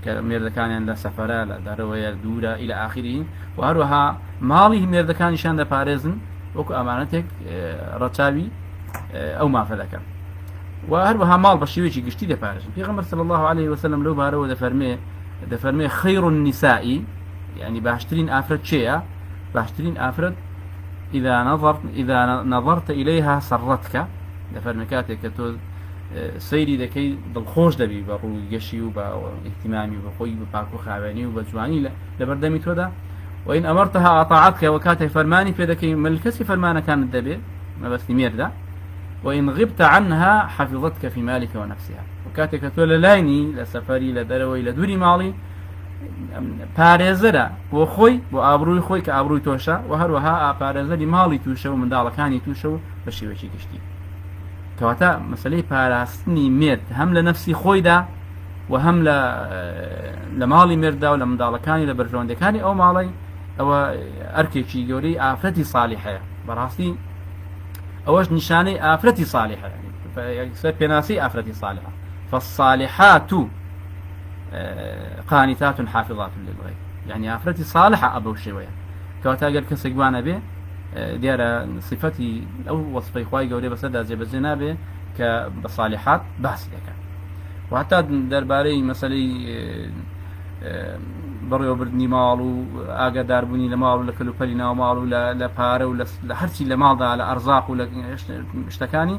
كميرد كان لا سفرة لا دروية دورة إلى آخره وهروها مالي ميرد كان شان دفارزن وكو أمانتك رتابي أو ما فلك وهروها مال بشيويشي قشتي دفارزن في غمر صلى الله عليه وسلم لو بارو دفرمي خير النساء يعني باشترين آفرد شيئا باشترين آفرد إذا نظرت إليها سرتك دفرمي كاتك تو سيري دكي دلخوش دبي بروي قشي وباهتمامي وبخوي وباكو خاواني وبجواني لبردمي تودا وإن أمرتها أطاعتك وكاتك فرماني في دكي ملكسي فرمانا كانت دبي ما بس ميردا وإن غبت عنها حفظتك في مالك ونفسها وكاتك تولى لايني لسفري لدروي لدوري مالي پارێزەرە بۆ خۆی بۆ ئابرووی خۆی کە ئابرووی تۆشە و هەروەها پارێزەری ماڵی تووشە و منداڵەکانی تووشە و بە شێوەیەکی گشتی کەواتە مەسەلەی پاراستنی مرد هەم لە نەفسی خۆیدا و هەم لە ماڵی مرددا و لە منداڵەکانی لە بەرژەوەندەکانی ئەو ماڵی ئەوە ئەرکێکی گەورەی ئافرەتی صالحەیە بەڕاستی ئەوەش نیشانەی ئافرەتی صالحە پێناسی ئافرەتی صالحە فالصالحات قانتات حافظات للغيب يعني ئافرەتی صالحة ئەبەو شێوەیە کەواتە ئەگەر کەسێک وانە بێ دیارە صفەتی ئەو وەصفەی خوای گەورەی بەسەردا جێبەجێ نابێ کە بە صالحات باسی دەکات و هەتا دەربارەی مەسەلەی بەڕێوەبردنی ماڵ و ئاگاداربوونی لە ماڵ و لە کەلوپەلی ناو ماڵ و لە پارە و لە هەرچی لە ماڵدا لە ئەرزاق و لە شتەکانی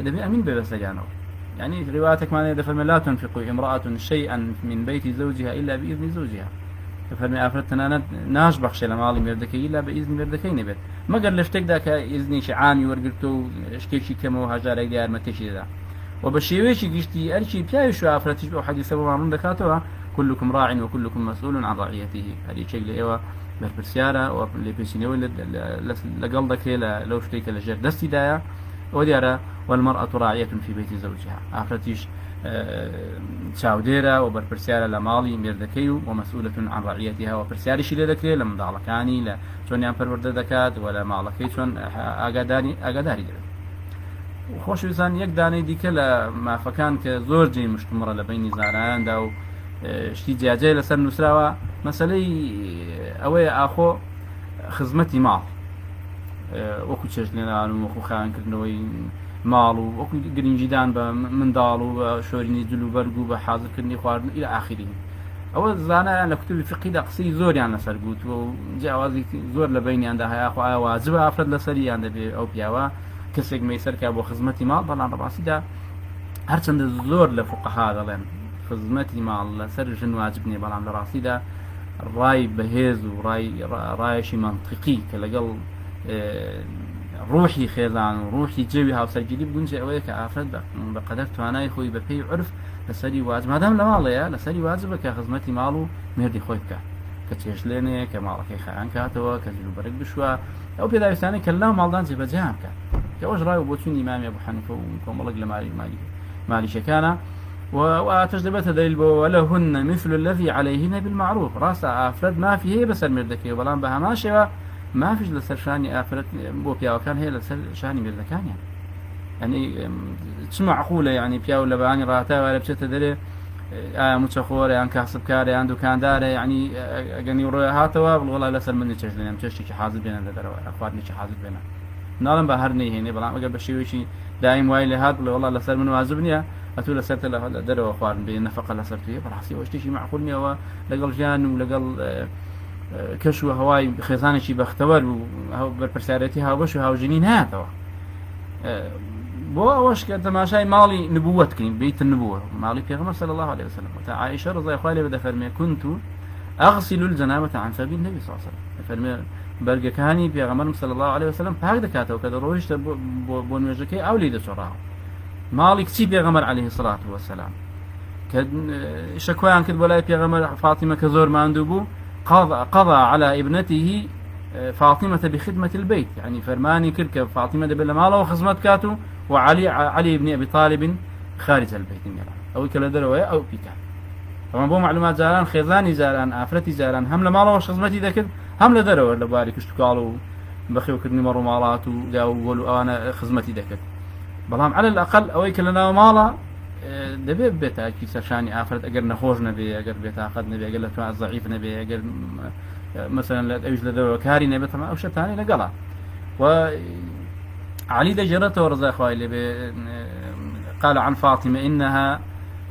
دەبێ ئەمین بێبەستەگانەوە يعني رواياتك دفرمي لا تنفق امرأة شيئا من بيت زوجها إلا بإذن زوجها دفرمي أفرتنا ناش بخشي لمالي مردكي إلا بإذن مردكي نبت ما قال لفتك ذاك إذني شعامي ورقلتو اشكيشي كمو هجارك ديار متشي ذا وبشيويشي قشتي أرشي بيايشو أفرتش بو حديث أبو معمون دكاتوا كلكم راع وكلكم مسؤول عن رعيته هذه شيء لإيوه برسيارة واللي بيسينيو لقلدك لو شتيك لجر دستي دايا وديارة والمرأة راعية في بيت زوجها أفرتيش چاودێرە و بەرپرسیارە لە ماڵی مێردەکەی و ومەسئولة عن رعيتها و پرسیاریشی لێ دەکرێت لە منداڵەکانی لە چۆنیان پەروەردە دەکات و لە ماڵەکەی چۆن ئاگاداری دەبێت. خۆشەویستان یەک دانەی دیکە لە مافەکان کە زۆر جێی مشتمڕە لە بینی زانایاندا و شتی جیاجێ لەسەر نووسراوە مەسەلەی ئەوەیە ئاخۆ خزمەتی ماڵ وەکو چێژ لێنان و وەکو خاوێنکردنەوەی ماڵ و وەکو گرنگیدان بە منداڵ و بە شۆرینی جلو بەرگ و بە حازرکردنی خواردن إلى آخره ئەوە زانایان لە کوتوبی فقیدا قسەی زۆریان لەسەر گوت و جیاوازی زۆر لە بینیاندا هەیە خو ئایا واجبە ئافرەت لەسەریان دەبێت ئەو پیاوە کەسێک مەیسەرکە بۆ خزمەتی ماڵ بەڵام ڕاستیدا هەرچەندە زۆر لە فوقەها دەڵێن خزمەتی ماڵ لەسەر ژن واجب نیە بەڵام لە ڕاستیدا ڕای بەهێز و ڕایەشی منطقی کە لەگەڵ ڕوحی خێزان و ڕوحی جێوی هاوسەرگیری بگونجێ ئەوەیە کە ئافرەت بەقەدەر توانای خۆی بە پێی عرف لەسەری واجب مادام لە ماڵەیە لەسەری واجبە کە خزمەتی ماڵ و مێردی خۆی بکات کە چێشلێنێ کە ماڵەکەی خەیان کاتەوە کە جلوبەرگ بشوە ئەو پێداویستانەی کە لەناو ماڵدان جێبەجێیان بکات کە ئەوەش ڕای و بۆ چوونی ئیمامی ئەبوو حەنیفە و کۆمەڵێک لە مالیشەکانە وآتش دبت دليل ولهن مثل الذي عليهن بالمعروف راس أفرد ما في هي بس المردكي وبلان بها ماشي ما فيش لسر شاني أفرد بو بياو كان هي لسر شاني مردكان يعني تسمع عقولة يعني بياو لباني راتا ولا بشت دلي متشخور يعني كاسب كاري عنده كان داره يعني أجني وراء هاتوا والله لسر مني تشجلنا متشتي كحاضر بينا لدروا أخواتني كحاضر بينا نالم بهرني هنا بلان أقول بشيء شيء دائم وايل هاد والله لسر من واجبني أتولى سرت له دروا أخوان بنفقة لسر فيه برحسي واشتي معقولني هو لقل جان ولقل كشو هواي خزانة شي بختبر وبرسالتها وبشو هاو جنين هاتوا بو واش كتماشاي مالي نبوتكين بيت النبوة مالي بيغمر صلى الله عليه وسلم عائشة رضي الله عنها بدا فرمي كنت أغسل الجنابة عن سبيل النبي صلى الله عليه وسلم فرمي برقة كاني بيغمر صلى الله عليه وسلم فهكذا كاتو كذا رويشت بونوجكي أو ليد شراه مالك تي بيغمر عليه الصلاة والسلام شكوان كذب ولا بيغمر فاطمة كزور ما عنده قضى على ابنته فاطمة بخدمة البيت يعني فرماني كركب فاطمة دبل ماله وخزمت كاتو علي بن أبي طالب خارج البيت أو كلا دروية أو بيكا طبعا بو معلومات زاران خيزاني زاران آفرتي زاران هم لماله وخزمتي ذاك هم لدروية لبارك اشتكالوا بخيو كدني مروا مالات وداولوا أنا خزمتي ذاك بلام على الأقل أو كلا ماله دبي بيتا كي سرشاني آفرت أجر نخوش نبي أجر بيتا أخذ نبي أجر لتوع ضعيف نبي أجر مثلا لا أوجد لدوا كاري نبي طبعا أو شيء ثاني لقلا وعلي دجرته ورزا خوالي قال عن فاطمة إنها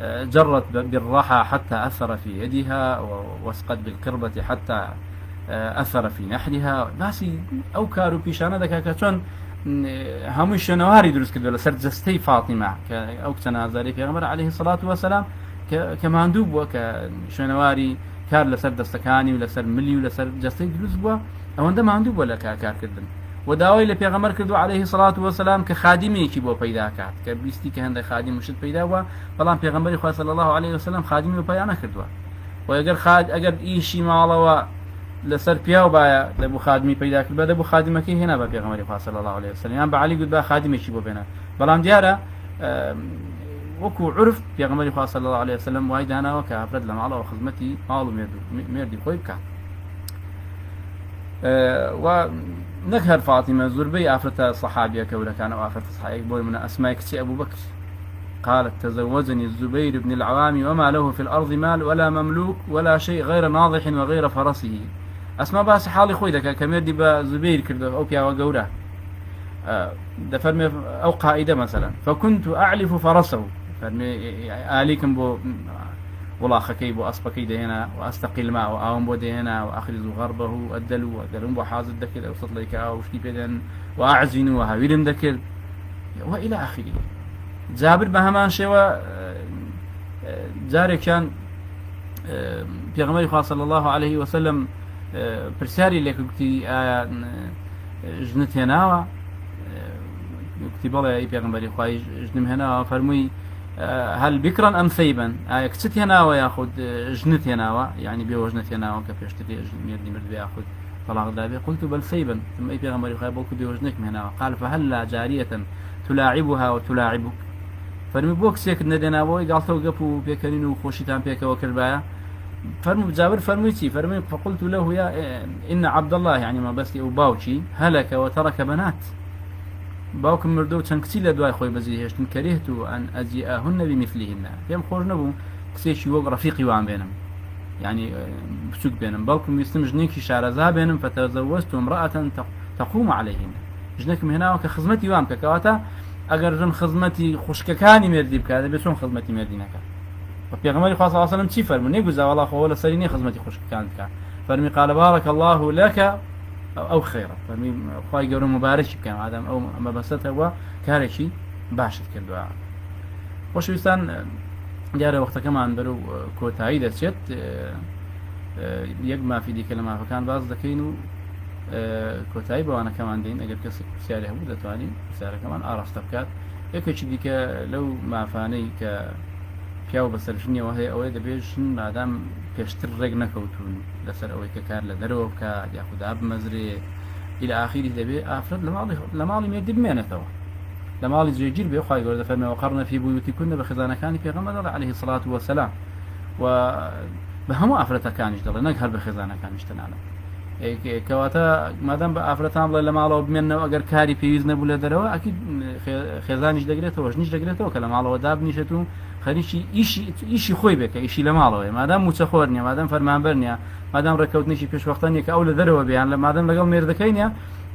جرت بالرحى حتى أثر في يدها وسقت بالقربة حتى أثر في نحرها باسي أو كارو بيشانا ذاك كتون همو شنواري دروس كدولا سر جستي فاطمة أو كتنازلي في غمر عليه الصلاة والسلام كماندوب وكشنواري كار لسر دستكاني ولسر ملي ولسر جستي دروس بوا أو عندما ماندوب ولا كار كردن وداوي لبي غمر كدو عليه الصلاة والسلام كخادمي كي بو بيدا كات كبيستي كهند خادم مشد بيدا و بلان بيغمبري خواه صلى الله عليه وسلم خادمي وبيانا كردوا ويقر أقر إيشي مالا لسر بياو بايا لبو خادمي بيدا كرد بدا بو خادمكي هنا با بيغمبري خواه صلى الله عليه وسلم يعني بعلي قد با خادمي كي بو بينا بلان ديارة وكو عرف بيغمبري خواه صلى الله عليه وسلم وايد هنا وكافرد لمعلا وخدمتي مالو ميردي خوي بكات ونكهر فاطمة زربي آفرت صحابية كولا كان وآفرت صحابية بوي من أسماء كتي أبو بكر قالت تزوجني الزبير بن العوام وما له في الأرض مال ولا مملوك ولا شيء غير ناضح وغير فرسه. أسمى باس حالي خوي دكا كميردي بزبير كردو أو بيا وقورة دفرمي أو قائدة مثلا فكنت أعلف فرسه فرمي آليكم بو ولا خكي بو أصبكي دهنا وأستقيل معه وأعوم بو دهنا وأخرز غربه وأدلو وأدلون بو حازد دكر أو صدليك أو شتي بيدن وأعزين وهاويلم دكر وإلى آخره. جابر بهمان شوى جاري كان پیغمبر صلى الله عليه وسلم برسالي لك قلتي جنت هناوة قلتي بالله يا پیغمبر خواهي جنم هناوة فرمي هل بكرا أم ثيبا كتت هناوة ياخد جنت هناوة يعني بيو جنت هناوة كبيشتري ميردي مرد بياخد طلاق دابي قلت بل ثيبا ثم أي پیغمبر خواهي بلكو بيو جنك هناوة قال فهل جارية تلاعبها وتلاعبك فرمي بوكسيك ندنا بوي قالتو قفو بيكرين وخوشيتان بيك وكربايا فرمي جابر فرميتي فرمي فقلت له يا إن عبد الله يعني ما بس باوشي هلك وترك بنات باوكم مردو تنكتي لدواي خوي بزيهش كرهت أن أجيئهن بمثلهن فيهم خرج نبو كسيش يوق رفيقي وعن بينهم يعني بسوق بينهم بالكم يستمجنيك شارزها بينهم فتزوجت امرأة تقوم عليهن جنك من هنا وكخدمتي وامك كواتا اگر جن خدمتي خوشككاني مردي بكذا بيسون خدمتي مردي نكا وبيغمر صلى الله عليه وسلم تشي فرمي نيغوزا والله خو ولا سريني خدمتي خوشككان كا فرمي قال بارك الله لك او خيرا فرمي خوي قرو مبارك كان ادم او ما بسته هو كارشي باشت كردوا وش يستان جاره وقت كمان برو كوتاي دشت يجمع في دي كلمه فكان باز دكينو كوتاي بوانا كمان دين اگر كسي سياره هو دتواني سياره كمان ارست بكات يكش ديك لو ما فاني ك پیاو بسرشنی وهي اوه دبيشن مادام پێشتر ڕێک نەکەوتون لەسەر ئەوەی کە کار لە دەرەوە بکات یاخود بمەزرێ إلى آخره دەبێ ئافرەت لە ماڵی مێردی بمێنێتەوە لە ماڵی جێگیر بێ خوای گەورە دەفەرمێ وقرن في بيوتكن بە خێزانەکانی پێغەمبەر عليه الصلاة والسلام و بە هەموو ئافرەتەکانیش دەڵێ نەک هەر بە خێزانەکانیش تەنانەت کەواتە مادام بە ئافرەتان بڵێ لە ماڵەوە بمێننەوە ئەگەر کاری پێویست نەبوو لە دەرەوە ئەکید خێزانیش دەگرێتەوە ژنیش دەگرێتەوە کە لە ماڵەوە دابنیشێت و خەریکی ئیشی خۆی بێ کە ئیشی لە ماڵەوەی مادام موچەخۆر نییە مادام فەرمانبەر نییە مادام ڕێکەوتنیشی پێشوەختانێک ئەو لە دەرەوە بیان لە مادام لەگەڵ مێردەکەی نییە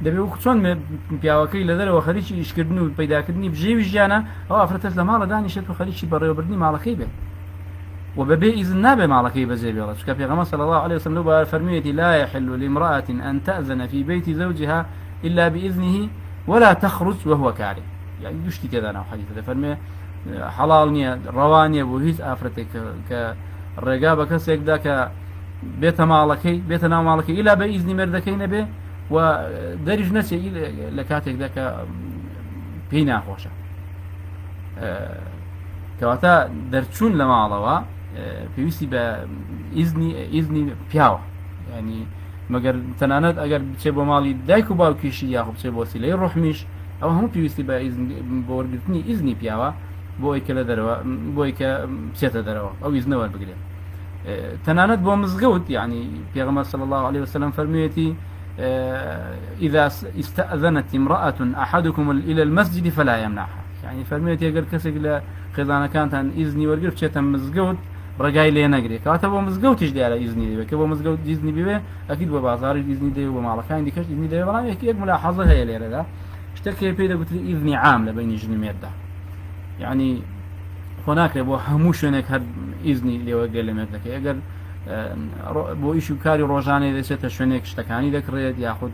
دەبێ وەکو چۆن پیاوەکەی لە دەرەوە خەریکی ئیشکردن و پەیداکردنی بژێوی ژیانە ئەو ئافرەتەش لە ماڵە دانیشێت و خەریکی بەڕێوەبردنی ماڵەکەی بێت وببي إذن نابي مالكي بزيبي الله شكا في صلى الله عليه وسلم لو فرميتي لا يحل لامرأة أن تأذن في بيت زوجها إلا بإذنه ولا تخرج وهو كاره يعني يشتي كذا أنا حديث فرمي حلال نية روانية وهيز آفرتك كالرقابة كسيك ذاك بيت مالكي إلا بإذن مردكي نبي ودرج نسي لكاتك ذاك بينا خوشة كواتا درچون لما علاوة پێویستی بە ئیزنی پیاوە یعنی مەگەر تەنانەت ئەگەر بچێ بۆ ماڵی دایک و باوکیشی یاخۆ بچێ بۆ وسیلەی ڕوحمیش ئەو هەموو پێویستی بە بۆ وەرگرتنی ئیزنی پیاوە بۆی کە لە دەرەوە بۆی کە بچێتە دەرەوە ئەو ئیزنە وەربگرێت تەنانەت بۆ مزگەوت یعنی پێغەمبەر صلی الله عليه وسلم فەرموویەتی إذا استأذنت امرأة أحدكم إلى المسجد فلا يمنعها يعني فەرموویەتی ئەگەر کەسێک لە خێزانەکانتان ئیزنی وەرگرت بچێتە مزگەوت ڕێگای لێ نەگرێت کەواتە بۆ مزگەوتیش دیارە ئیزنی دەبێت کە بۆ مزگەوت ئیزنی بوێ ئەکید بۆ بازاڕی ئیزنی دەوێت بۆ ماڵەکانی دیکەش ئیزنی دەوێت بەڵام یەک ملاحەزە هەیە لێرەدا شتێکی پێی دەگوتری ئیزنی عام لە بینی ژن و مێرددا یعنی خۆ ناکرێت بۆ هەموو شوێنێک هەر ئیزنی لێوەرگێ لە مێردەکەی ئەگەر بۆ ئیش و کاری ڕۆژانەی دەچێتە شوێنێک شتەکانی دەکڕێت یاخود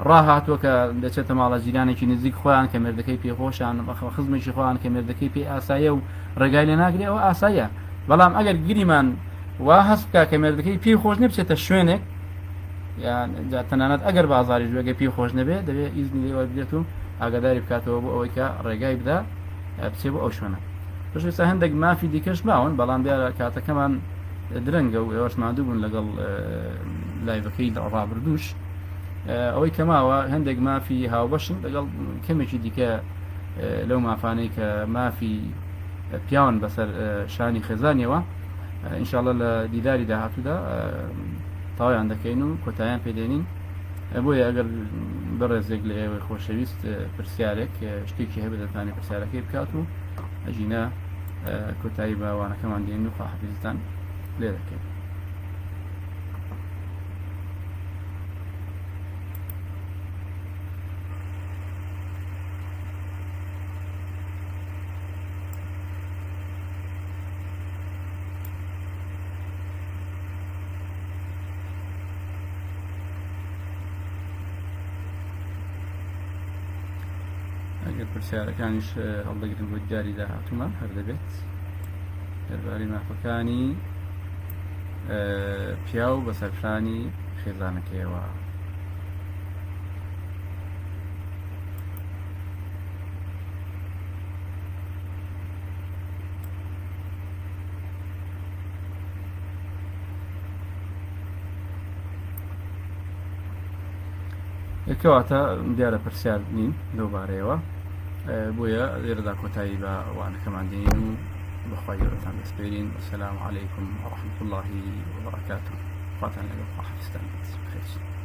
ڕاهاتووە کە دەچێتە ماڵە جیرانێکی نزیک خۆیان کە مێردەکەی پێخۆشیان خزمێکی خۆیان کە مێردەکەی پێ ئاسایە و ڕێگای لێ ناگرێت ئەوە ئاساییە بەڵام ئەگەر گریمان وا هەست بکە کە مێردەکەی پێی خۆش نەبچێتە شوێنێک یان تەنانەت ئەگەر بازاڕی ژوێگە پێی خۆش نەبێت دەبێت ئیزنی لێ وەربگرێت و ئاگاداری بکاتەوە بۆ ئەوەی کە ڕێگای بدا بچێ بۆ ئەو شوێنە پێشویستە هەندێک مافی دیکەش ماون بەڵام دیارە کاتەکەمان درەنگە و ئێوەش مادوو بوون لەگەڵ لایڤەکەی ڕابردووش ئەوەی کەماوە هەندێک مافی هاوبەشن لەگەڵ کەمێکی دیکە لەو مافانەی کە مافی پیاون بەسەر شانی خێزانیەوە ئینشاءالله لە دیداری داهاتوودا تاوایان دەکەین و کۆتاییان پێدێنین بۆیە ئەگەر بەڕێزێک لە ئێوەی خۆشەویست پرسیارێک شتێکی هەبێت دەتوانێت پرسیارەکەی بکات و ئەژینە کۆتایی باوانەکەمان دێن و خواحافیزتان لێ دەکەین. ئەگەر پرسیارەکانیش هەڵدەگرن بۆ جاری داهاتوومان هەر دەبێت دەربارەی مافەکانی پیا و بەسەرفرانی خێزانەکەیەوە. کەواتە دیارە پرسیار نین لەوبارەیەوە، بۆیە لێرەدا کۆتایی بە ئەوانەکەمان دێن و بەخوای گەورەتان دەسپێرین. وەسەلام عەلەیکم وەڕەحمەتوڵڵاهی وبەرەکاتوه. خواتان لەگەڵ خواحافیزتان بێت.